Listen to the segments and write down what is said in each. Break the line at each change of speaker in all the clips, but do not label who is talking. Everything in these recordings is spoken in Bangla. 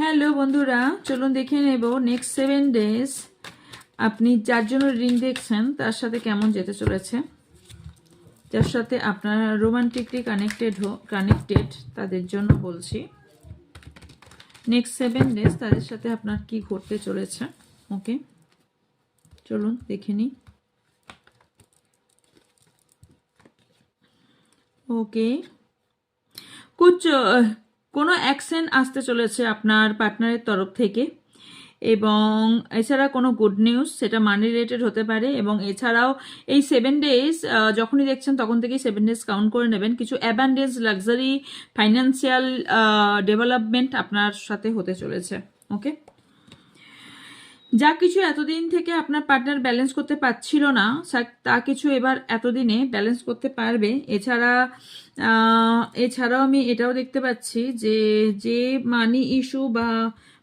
হ্যালো বন্ধুরা, চলুন দেখে নেব নেক্সট 7 ডেজ আপনি যার জন্য রিডিং দেখছেন তার সাথে কেমন যেতে চলেছে, যার সাথে আপনারা রোমান্টিকলি কানেক্টেড তাদের জন্য বলছি। নেক্সট 7 ডেজ তাদের সাথে আপনার কি ঘটতে চলেছে। ওকে, চলুন দেখে নিই। ওকে, কোনো অ্যাকশন আসতে চলেছে আপনার পার্টনারের তরফ থেকে, এবং এছাড়া কোনো গুড নিউজ, সেটা মানি রিলেটেড হতে পারে। এবং এছাড়াও এই 7 ডেজ যখনই দেখছেন তখন থেকেই 7 ডেজ কাউন্ট করে নেবেন। কিছু অ্যাবান্ডেন্স, লাক্সারি, ফাইন্যান্সিয়াল ডেভেলপমেন্ট আপনার সাথে হতে চলেছে। ওকে, যা কিছু এতদিন থেকে আপনার পার্টনার ব্যালেন্স করতে পারছিল না, তা কিছু এবার এতদিনে ব্যালেন্স করতে পারবে। এছাড়াও আমি এটাও দেখতে পাচ্ছি যে মানি ইস্যু বা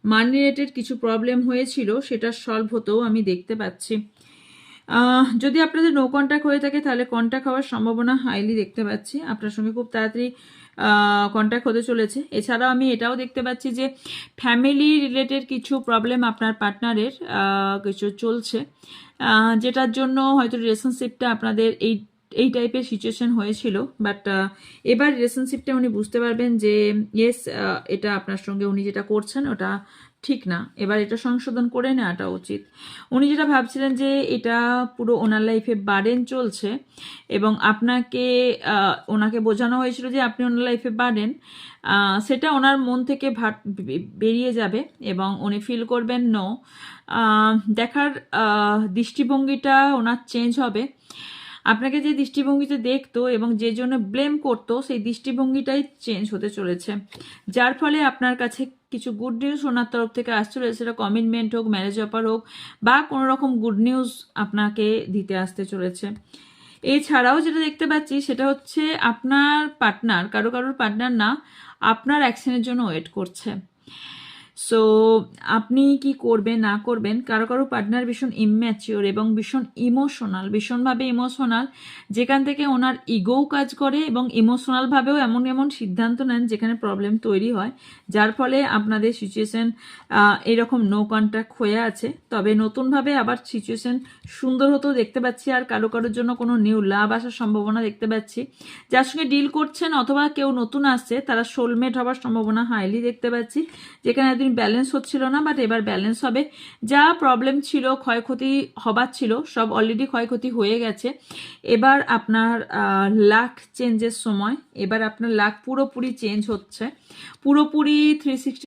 মানি রিলেটেড কিছু প্রবলেম হয়েছিল সেটা সলভ হতেও আমি দেখতে পাচ্ছি। যদি আপনাদের নো কন্ট্যাক্ট হয়ে থাকে তাহলে কন্ট্যাক্ট হওয়ার সম্ভাবনা হাইলি দেখতে পাচ্ছি। আপনার সঙ্গে খুব তাড়াতাড়ি কন্ট্যাক্ট হতে চলেছে। এছাড়াও আমি এটাও দেখতে পাচ্ছি যে ফ্যামিলি রিলেটেড কিছু প্রবলেম আপনার পার্টনারের কিছু চলছে, যেটার জন্য হয়তো রিলেশনশিপটা আপনাদের এই টাইপের সিচুয়েশন হয়েছিল। বাট এবার রিলেশনশিপটা উনি বুঝতে পারবেন যে ইয়েস, এটা আপনার সঙ্গে উনি যেটা করছেন ওটা ঠিক না, এবার এটা সংশোধন করে নেওয়াটা উচিত। উনি যেটা ভাবছিলেন যে এটা পুরো ওনার লাইফে বার্ডেন চলছে, এবং ওনাকে বোঝানো হয়েছিল যে আপনি ওনার লাইফে বার্ডেন, সেটা ওনার মন থেকে বেরিয়ে যাবে এবং উনি ফিল করবেন নো, দেখার দৃষ্টিভঙ্গিটা ওনার চেঞ্জ হবে। আপনাকে যে দৃষ্টিভঙ্গিতে দেখতো এবং যে জন্য ব্লেম করতো সেই দৃষ্টিভঙ্গিটাই চেঞ্জ হতে চলেছে, যার ফলে আপনার কাছে কিছু গুড নিউজ ওনার তরফ থেকে আসতে চলেছে। সেটা কমিটমেন্ট হোক, ম্যারেজ অফার হোক, বা কোনো রকম গুড নিউজ আপনাকে দিতে আসতে চলেছে। এছাড়াও যেটা দেখতে পাচ্ছি সেটা হচ্ছে আপনার পার্টনার, কারোর পার্টনার না, আপনার অ্যাকশনের জন্য ওয়েট করছে। সো আপনি কি করবেন না করবেন, কারো পার্টনার ভীষণ ইম্যাচিওর এবং ভীষণভাবে ইমোশনাল, যেখান থেকে ওনার ইগোও কাজ করে এবং ইমোশনালভাবেও এমন সিদ্ধান্ত নেন যেখানে প্রবলেম তৈরি হয়, যার ফলে আপনাদের সিচুয়েশন এরকম নো কন্ট্যাক্ট হয়ে আছে। তবে নতুনভাবে আবার সিচুয়েশন সুন্দর হতেও দেখতে পাচ্ছি, আর কারোর জন্য কোনো নিউ লাভ আসার সম্ভাবনা দেখতে পাচ্ছি। যার সঙ্গে ডিল করছেন অথবা কেউ নতুন আসছে তারা সোলমেট হওয়ার সম্ভাবনা হাইলি দেখতে পাচ্ছি, যেখানে একদিন ব্যালেন্স হচ্ছিল না, বাট এবার ব্যালেন্স হবে। যা প্রবলেম ছিল, ক্ষয়ক্ষতি হবার ছিল, সব অলরেডি ক্ষয়ক্ষতি হয়ে গেছে। এবার আপনার লাক চেঞ্জের সময়, এবার আপনার লাক পুরোপুরি চেঞ্জ হচ্ছে, পুরোপুরি 360